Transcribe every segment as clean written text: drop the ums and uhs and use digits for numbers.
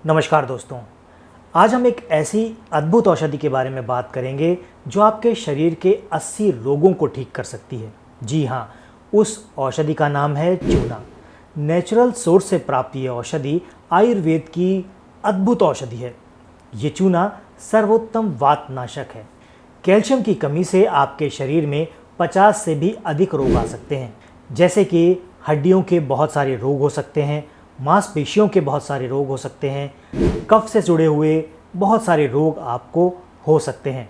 नमस्कार दोस्तों, आज हम एक ऐसी अद्भुत औषधि के बारे में बात करेंगे जो आपके शरीर के 80 रोगों को ठीक कर सकती है। जी हाँ, उस औषधि का नाम है चूना। नेचुरल सोर्स से प्राप्त ये औषधि आयुर्वेद की अद्भुत औषधि है। ये चूना सर्वोत्तम वातनाशक है। कैल्शियम की कमी से आपके शरीर में 50 से भी अधिक रोग आ सकते हैं, जैसे कि हड्डियों के बहुत सारे रोग हो सकते हैं, मांसपेशियों के बहुत सारे रोग हो सकते हैं, कफ से जुड़े हुए बहुत सारे रोग आपको हो सकते हैं।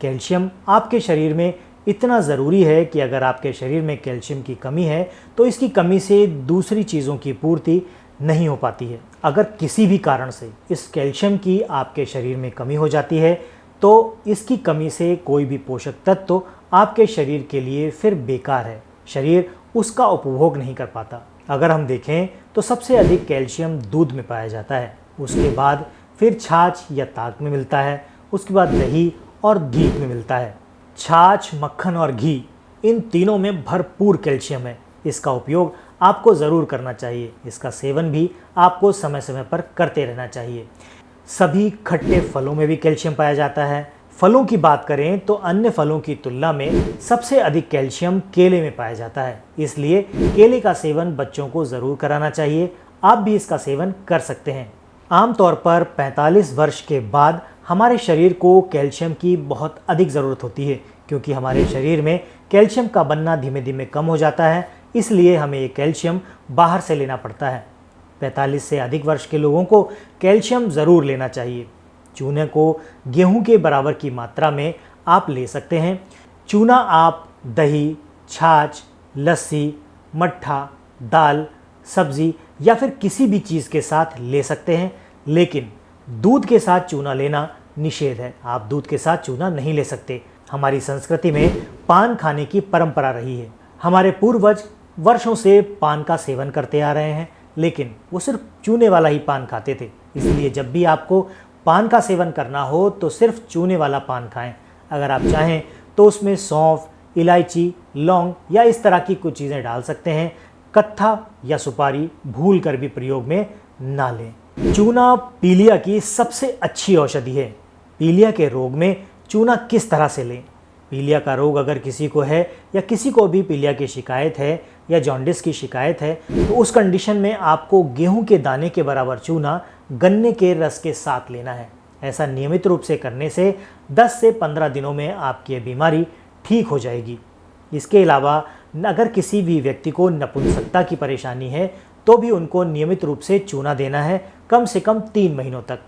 कैल्शियम आपके शरीर में इतना ज़रूरी है कि अगर आपके शरीर में कैल्शियम की कमी है तो इसकी कमी से दूसरी चीज़ों की पूर्ति नहीं हो पाती है। अगर किसी भी कारण से इस कैल्शियम की आपके शरीर में कमी हो जाती है तो इसकी कमी से कोई भी पोषक तत्व आपके शरीर के लिए फिर बेकार है। शरीर उसका उपभोग नहीं कर पाता। अगर हम देखें तो सबसे अधिक कैल्शियम दूध में पाया जाता है, उसके बाद फिर छाछ या ताक में मिलता है, उसके बाद दही और घी में मिलता है। छाछ, मक्खन और घी, इन तीनों में भरपूर कैल्शियम है। इसका उपयोग आपको ज़रूर करना चाहिए। इसका सेवन भी आपको समय समय पर करते रहना चाहिए। सभी खट्टे फलों में भी कैल्शियम पाया जाता है। फलों की बात करें तो अन्य फलों की तुलना में सबसे अधिक कैल्शियम केले में पाया जाता है, इसलिए केले का सेवन बच्चों को ज़रूर कराना चाहिए। आप भी इसका सेवन कर सकते हैं। आमतौर पर 45 वर्ष के बाद हमारे शरीर को कैल्शियम की बहुत अधिक ज़रूरत होती है, क्योंकि हमारे शरीर में कैल्शियम का बनना धीमे धीमे कम हो जाता है, इसलिए हमें ये कैल्शियम बाहर से लेना पड़ता है। 45 से अधिक वर्ष के लोगों को कैल्शियम ज़रूर लेना चाहिए। चूने को गेहूं के बराबर की मात्रा में आप ले सकते हैं। चूना आप दही, छाछ, लस्सी, मट्ठा, दाल, सब्जी या फिर किसी भी चीज़ के साथ ले सकते हैं, लेकिन दूध के साथ चूना लेना निषेध है। आप दूध के साथ चूना नहीं ले सकते। हमारी संस्कृति में पान खाने की परंपरा रही है। हमारे पूर्वज वर्षों से पान का सेवन करते आ रहे हैं, लेकिन वो सिर्फ चूने वाला ही पान खाते थे। इसलिए जब भी आपको पान का सेवन करना हो तो सिर्फ चूने वाला पान खाएं। अगर आप चाहें तो उसमें सौंफ, इलायची, लौंग या इस तरह की कुछ चीज़ें डाल सकते हैं। कत्था या सुपारी भूल कर भी प्रयोग में ना लें। चूना पीलिया की सबसे अच्छी औषधि है। पीलिया के रोग में चूना किस तरह से लें? पीलिया का रोग अगर किसी को है या किसी को भी पीलिया की शिकायत है या जॉन्डिस की शिकायत है तो उस कंडीशन में आपको गेहूं के दाने के बराबर चूना गन्ने के रस के साथ लेना है। ऐसा नियमित रूप से करने से 10 से 15 दिनों में आपकी ये बीमारी ठीक हो जाएगी। इसके अलावा अगर किसी भी व्यक्ति को नपुंसकता की परेशानी है तो भी उनको नियमित रूप से चूना देना है, कम से कम 3 महीनों तक।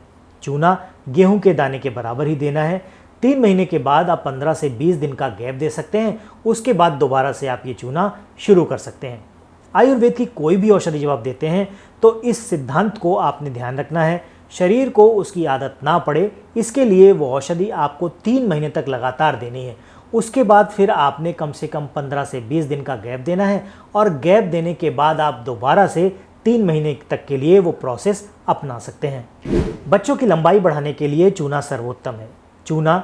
चूना गेहूं के दाने के बराबर ही देना है। 3 महीने के बाद आप 15 से 20 दिन का गैप दे सकते हैं। उसके बाद दोबारा से आप ये चूना शुरू कर सकते हैं। आयुर्वेद की कोई भी औषधि जब आप देते हैं तो इस सिद्धांत को आपने ध्यान रखना है, शरीर को उसकी आदत ना पड़े, इसके लिए वो औषधि आपको 3 महीने तक लगातार देनी है। उसके बाद फिर आपने कम से कम 15 से 20 दिन का गैप देना है और गैप देने के बाद आप दोबारा से 3 महीने तक के लिए वो प्रोसेस अपना सकते हैं। बच्चों की लंबाई बढ़ाने के लिए चूना सर्वोत्तम है। चूना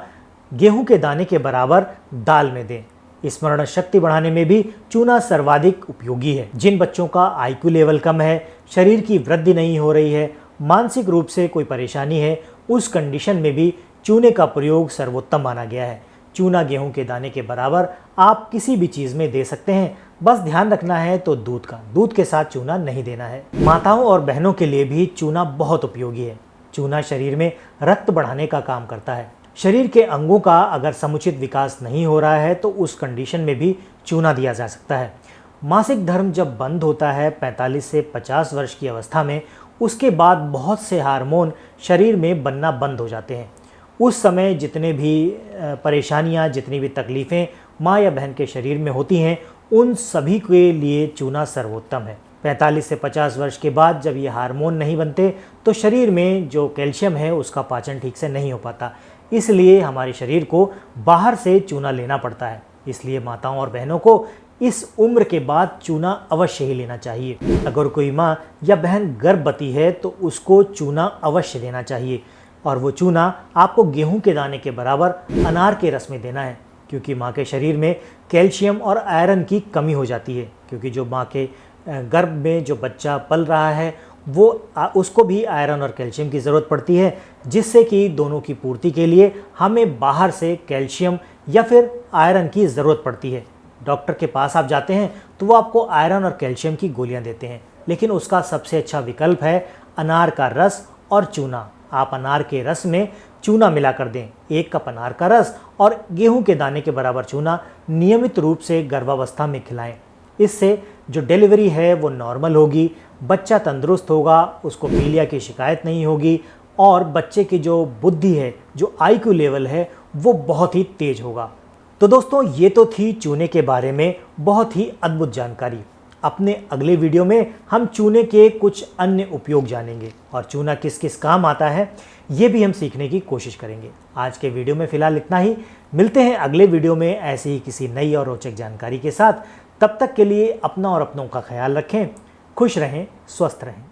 गेहूं के दाने के बराबर दाल में दें। स्मरण शक्ति बढ़ाने में भी चूना सर्वाधिक उपयोगी है। जिन बच्चों का आईक्यू लेवल कम है, शरीर की वृद्धि नहीं हो रही है, मानसिक रूप से कोई परेशानी है, उस कंडीशन में भी चूने का प्रयोग सर्वोत्तम माना गया है। चूना गेहूं के दाने के बराबर आप किसी भी चीज़ में दे सकते हैं। बस ध्यान रखना है तो दूध के साथ चूना नहीं देना है। माताओं और बहनों के लिए भी चूना बहुत उपयोगी है। चूना शरीर में रक्त बढ़ाने का काम करता है। शरीर के अंगों का अगर समुचित विकास नहीं हो रहा है तो उस कंडीशन में भी चूना दिया जा सकता है। मासिक धर्म जब बंद होता है 45 से 50 वर्ष की अवस्था में, उसके बाद बहुत से हार्मोन शरीर में बनना बंद हो जाते हैं। उस समय जितने भी परेशानियां, जितनी भी तकलीफ़ें माँ या बहन के शरीर में होती हैं, उन सभी के लिए चूना सर्वोत्तम है। 45 से 50 वर्ष के बाद जब ये हार्मोन नहीं बनते तो शरीर में जो कैल्शियम है उसका पाचन ठीक से नहीं हो पाता, इसलिए हमारे शरीर को बाहर से चूना लेना पड़ता है। इसलिए माताओं और बहनों को इस उम्र के बाद चूना अवश्य ही लेना चाहिए। अगर कोई माँ या बहन गर्भवती है तो उसको चूना अवश्य लेना चाहिए, और वो चूना आपको गेहूं के दाने के बराबर अनार के रस में देना है, क्योंकि माँ के शरीर में कैल्शियम और आयरन की कमी हो जाती है। क्योंकि जो माँ के गर्भ में जो बच्चा पल रहा है उसको भी आयरन और कैल्शियम की ज़रूरत पड़ती है, जिससे कि दोनों की पूर्ति के लिए हमें बाहर से कैल्शियम या फिर आयरन की ज़रूरत पड़ती है। डॉक्टर के पास आप जाते हैं तो वो आपको आयरन और कैल्शियम की गोलियां देते हैं, लेकिन उसका सबसे अच्छा विकल्प है अनार का रस और चूना। आप अनार के रस में चूना मिला कर दें। 1 कप अनार का रस और गेहूं के दाने के बराबर चूना नियमित रूप से गर्भावस्था में खिलाएं। इससे जो डिलीवरी है वो नॉर्मल होगी, बच्चा तंदुरुस्त होगा, उसको पीलिया की शिकायत नहीं होगी और बच्चे की जो बुद्धि है, जो IQ लेवल है, वो बहुत ही तेज होगा। तो दोस्तों, ये तो थी चूने के बारे में बहुत ही अद्भुत जानकारी। अपने अगले वीडियो में हम चूने के कुछ अन्य उपयोग जानेंगे और चूना किस किस काम आता है ये भी हम सीखने की कोशिश करेंगे। आज के वीडियो में फिलहाल इतना ही। मिलते हैं अगले वीडियो में ऐसे ही किसी नई और रोचक जानकारी के साथ। तब तक के लिए अपना और अपनों का ख्याल रखें। खुश रहें, स्वस्थ रहें।